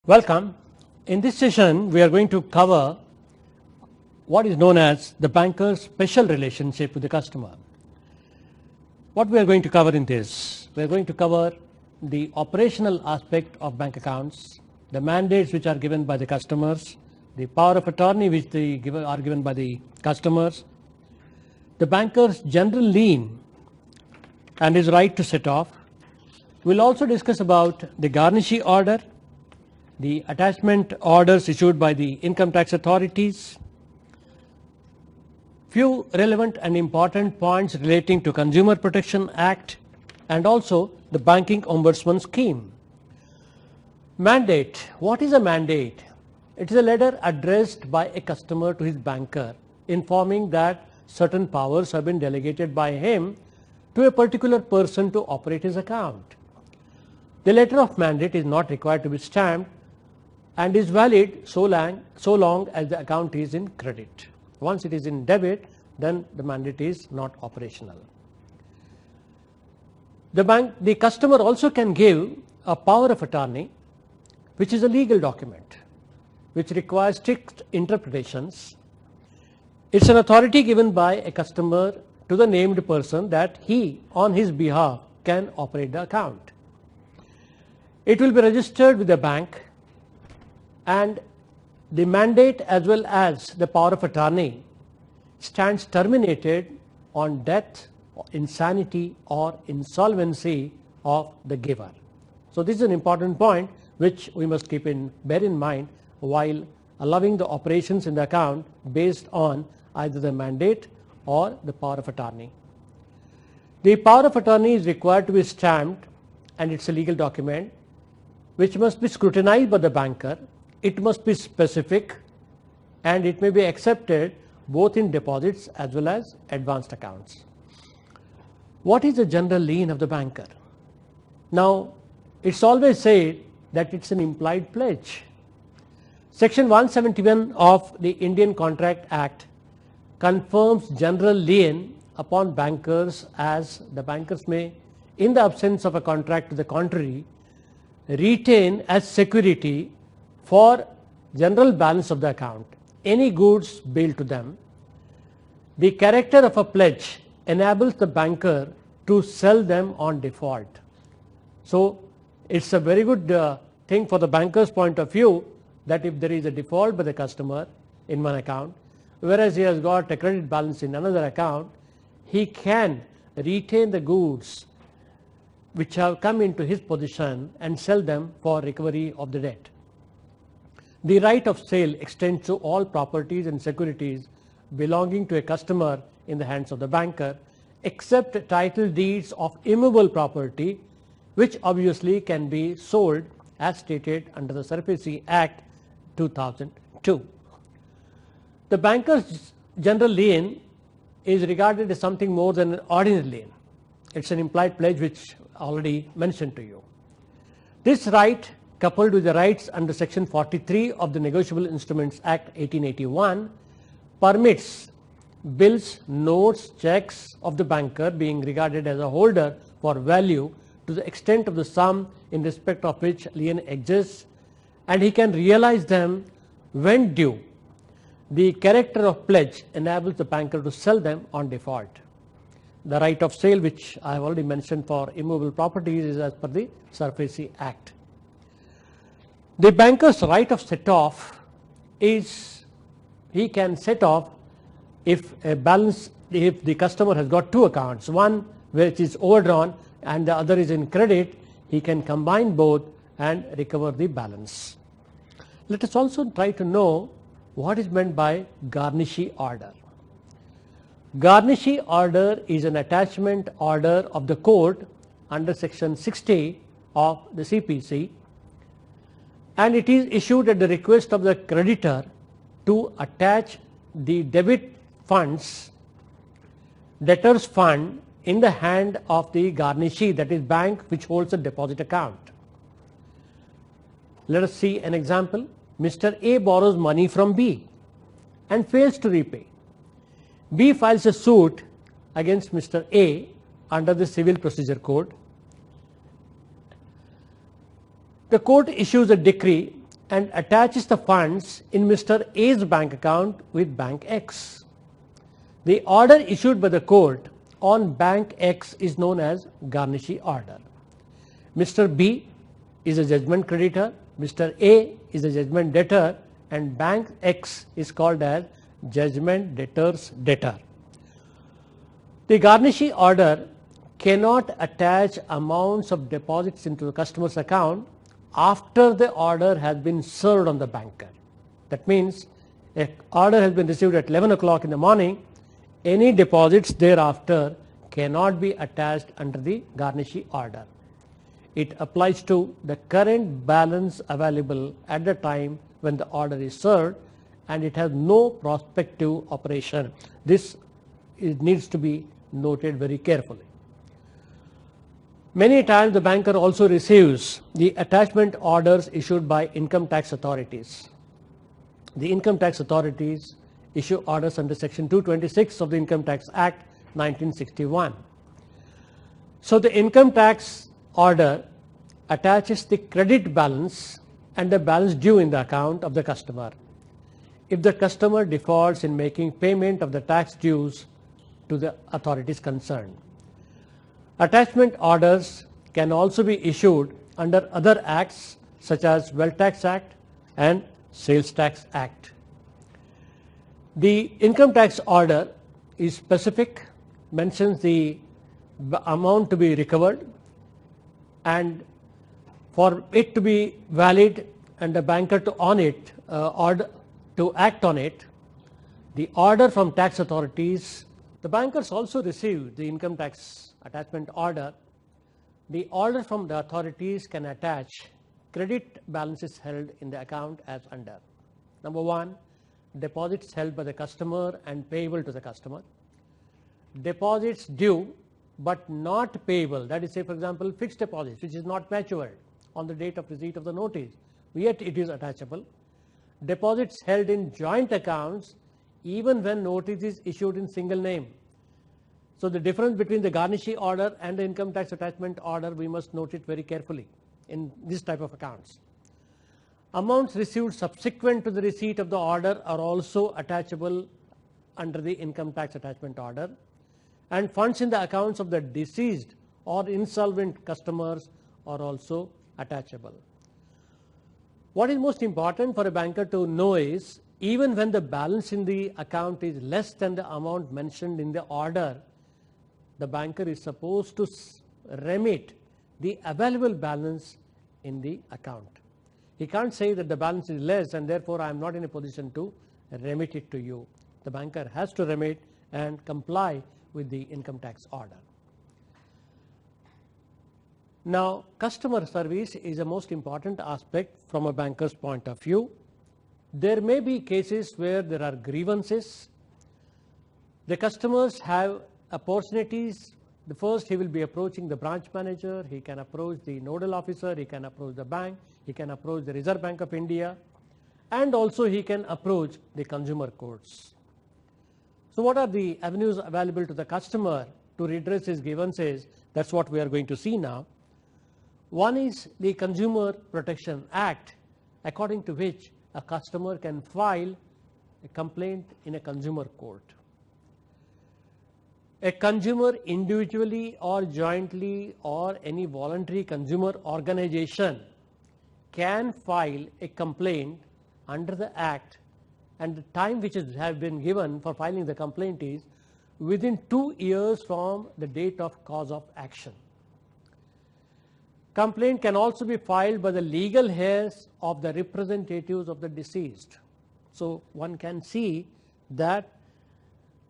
Welcome. In this session, we are going to cover what is known as the banker's special relationship with the customer. What we are going to cover in this, we are going to cover the operational aspect of bank accounts, the mandates which are given by the customers, the power of attorney which are given by the customers, the banker's general lien and his right to set off. We will also discuss about the Garnishee Order, the attachment orders issued by the income tax authorities, few relevant and important points relating to Consumer Protection Act and also the Banking Ombudsman Scheme. Mandate. What is a mandate? It is a letter addressed by a customer to his banker informing that certain powers have been delegated by him to a particular person to operate his account. The letter of mandate is not required to be stamped and is valid so long as the account is in credit. Once it is in debit, then the mandate is not operational. The customer also can give a power of attorney, which is a legal document which requires strict interpretations. It's an authority given by a customer to the named person that he on his behalf can operate the account. It will be registered with the bank, and the mandate as well as the power of attorney stands terminated on death, insanity or insolvency of the giver. So this is an important point which we must bear in mind while allowing the operations in the account based on either the mandate or the power of attorney. The power of attorney is required to be stamped, and it's a legal document which must be scrutinized by the banker. It must be specific and it may be accepted both in deposits as well as advanced accounts. What is the general lien of the banker? Now, it's always said that it's an implied pledge. Section 171 of the Indian Contract Act confirms general lien upon bankers, as the bankers may, in the absence of a contract to the contrary, retain as security for general balance of the account any goods billed to them. The character of a pledge enables the banker to sell them on default. So it's a very good thing for the banker's point of view that if there is a default by the customer in one account, whereas he has got a credit balance in another account, he can retain the goods which have come into his possession and sell them for recovery of the debt. The right of sale extends to all properties and securities belonging to a customer in the hands of the banker, except title deeds of immovable property, which obviously can be sold as stated under the Deficiencies Act 2002. The banker's general lien is regarded as something more than an ordinary lien. It's an implied pledge which I already mentioned to you. This right, coupled with the rights under Section 43 of the Negotiable Instruments Act 1881, permits bills, notes, checks of the banker being regarded as a holder for value to the extent of the sum in respect of which lien exists, and he can realize them when due. The character of pledge enables the banker to sell them on default. The right of sale, which I have already mentioned for immovable properties, is as per the Deficiencies Act. The banker's right of set off is he can set off if the customer has got two accounts, one which is overdrawn and the other is in credit. He can combine both and recover the balance. Let us also try to know what is meant by Garnishee Order. Garnishee Order is an attachment order of the court under Section 60 of the CPC, and it is issued at the request of the creditor to attach the debit funds, debtor's fund, in the hand of the garnishee, that is bank which holds a deposit account. Let us see an example. Mr. A borrows money from B and fails to repay. B files a suit against Mr. A under the Civil Procedure Code. The court issues a decree and attaches the funds in Mr. A's bank account with Bank X. The order issued by the court on Bank X is known as Garnishee Order. Mr. B is a judgment creditor, Mr. A is a judgment debtor, and Bank X is called as judgment debtor's debtor. The Garnishee Order cannot attach amounts of deposits into the customer's account after the order has been served on the banker. That means an order has been received at 11 o'clock in the morning, any deposits thereafter cannot be attached under the Garnishee Order. It applies to the current balance available at the time when the order is served, and it has no prospective operation. This needs to be noted very carefully. Many times the banker also receives the attachment orders issued by income tax authorities. The income tax authorities issue orders under Section 226 of the Income Tax Act 1961. So the income tax order attaches the credit balance and the balance due in the account of the customer if the customer defaults in making payment of the tax dues to the authorities concerned. Attachment orders can also be issued under other acts such as Wealth Tax Act and Sales Tax Act. The income tax order is specific, mentions the amount to be recovered, and for it to be valid and the banker to act on it, the order from tax authorities. The bankers also receive the income tax attachment order. The order from the authorities can attach credit balances held in the account as under. Number one, deposits held by the customer and payable to the customer. Deposits due but not payable, that is, say for example fixed deposits which is not matured on the date of receipt of the notice, yet it is attachable. Deposits held in joint accounts even when notice is issued in single name. So the difference between the Garnishee Order and the income tax attachment order, we must note it very carefully in this type of accounts. Amounts received subsequent to the receipt of the order are also attachable under the income tax attachment order, and funds in the accounts of the deceased or insolvent customers are also attachable. What is most important for a banker to know is, even when the balance in the account is less than the amount mentioned in the order, the banker is supposed to remit the available balance in the account. He can't say that the balance is less and therefore I am not in a position to remit it to you. The banker has to remit and comply with the income tax order. Now, customer service is a most important aspect from a banker's point of view. There may be cases where there are grievances. The customers have opportunities. The first, he will be approaching the branch manager, he can approach the nodal officer, he can approach the bank, he can approach the Reserve Bank of India, and also he can approach the consumer courts. So what are the avenues available to the customer to redress his grievances? That's what we are going to see now. One is the Consumer Protection Act, according to which a customer can file a complaint in a consumer court. A consumer individually or jointly or any voluntary consumer organization can file a complaint under the Act, and the time which has been given for filing the complaint is within 2 years from the date of cause of action. Complaint can also be filed by the legal heirs of the representatives of the deceased. So one can see that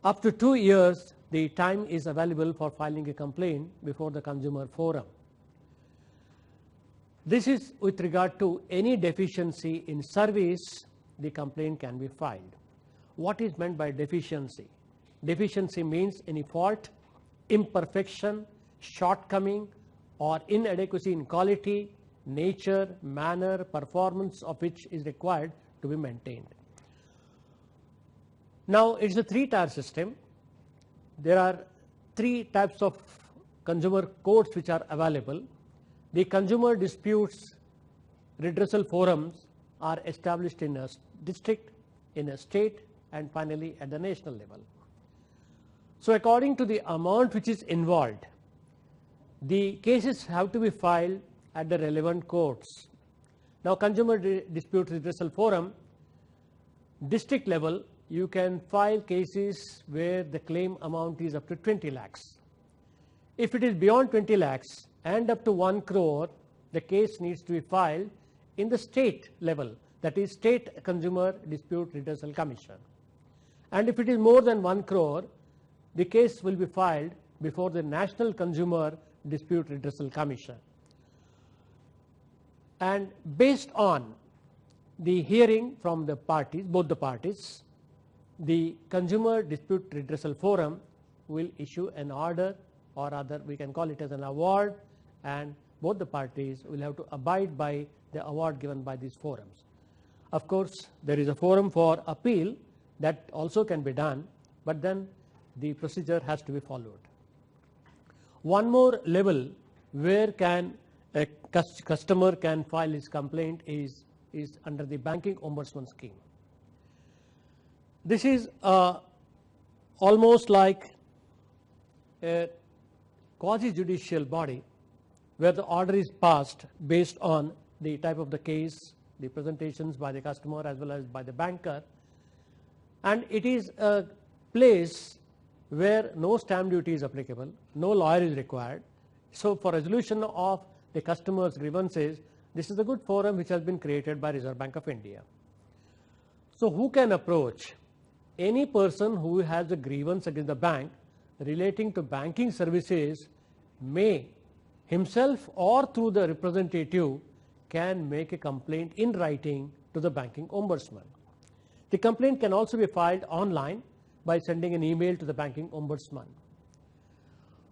up to 2 years the time is available for filing a complaint before the consumer forum. This is with regard to any deficiency in service, the complaint can be filed. What is meant by deficiency? Deficiency means any fault, imperfection, shortcoming, or inadequacy in quality, nature, manner, performance of which is required to be maintained. Now, it's a three-tier system. There are 3 types of consumer courts which are available. The consumer disputes redressal forums are established in a district, in a state, and finally at the national level. So according to the amount which is involved, the cases have to be filed at the relevant courts. Now, Consumer Dispute Redressal Forum, district level, you can file cases where the claim amount is up to 20 lakhs. If it is beyond 20 lakhs and up to 1 crore, the case needs to be filed in the state level, that is State Consumer Dispute Redressal Commission. And if it is more than 1 crore, the case will be filed before the National Consumer Dispute Redressal Commission. And based on the hearing from the parties, both the parties, the Consumer Dispute Redressal Forum will issue an order, or rather we can call it as an award, and both the parties will have to abide by the award given by these forums. Of course, there is a forum for appeal that also can be done, but then the procedure has to be followed. One more level where a customer can file his complaint is under the Banking Ombudsman scheme. This is almost like a quasi-judicial body where the order is passed based on the type of the case, the presentations by the customer as well as by the banker, and it is a place where no stamp duty is applicable, no lawyer is required. So for resolution of the customer's grievances, this is a good forum which has been created by Reserve Bank of India. So who can approach? Any person who has a grievance against the bank relating to banking services may himself or through the representative can make a complaint in writing to the Banking Ombudsman. The complaint can also be filed online by sending an email to the Banking Ombudsman.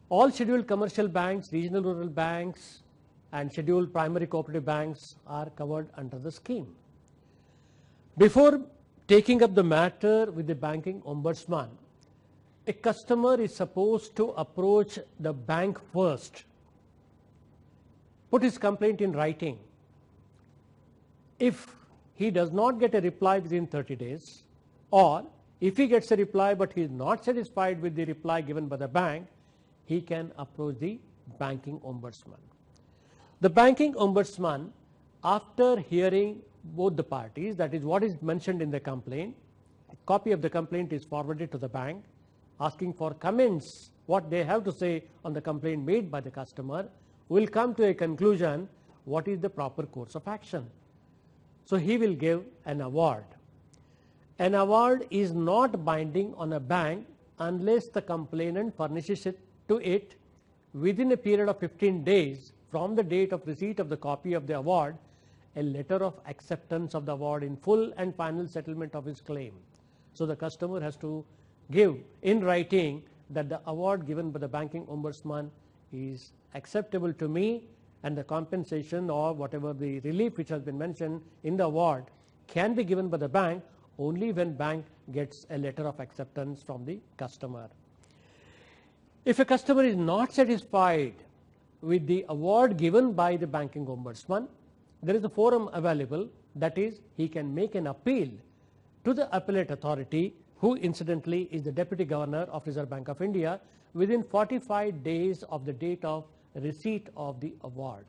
All scheduled commercial banks, regional rural banks, and scheduled primary cooperative banks are covered under the scheme. Before taking up the matter with the Banking Ombudsman, a customer is supposed to approach the bank first, put his complaint in writing. If he does not get a reply within 30 days, or if he gets a reply but he is not satisfied with the reply given by the bank, he can approach the Banking Ombudsman. The Banking Ombudsman, after hearing both the parties, that is what is mentioned in the complaint, a copy of the complaint is forwarded to the bank asking for comments, what they have to say on the complaint made by the customer, will come to a conclusion what is the proper course of action. So he will give an award. An award is not binding on a bank unless the complainant furnishes it to it within a period of 15 days from the date of receipt of the copy of the award, a letter of acceptance of the award in full and final settlement of his claim. So the customer has to give in writing that the award given by the Banking Ombudsman is acceptable to me, and the compensation or whatever the relief which has been mentioned in the award can be given by the bank only when bank gets a letter of acceptance from the customer. If a customer is not satisfied with the award given by the Banking Ombudsman, there is a forum available, that is, he can make an appeal to the appellate authority, who incidentally is the Deputy Governor of Reserve Bank of India, within 45 days of the date of receipt of the award.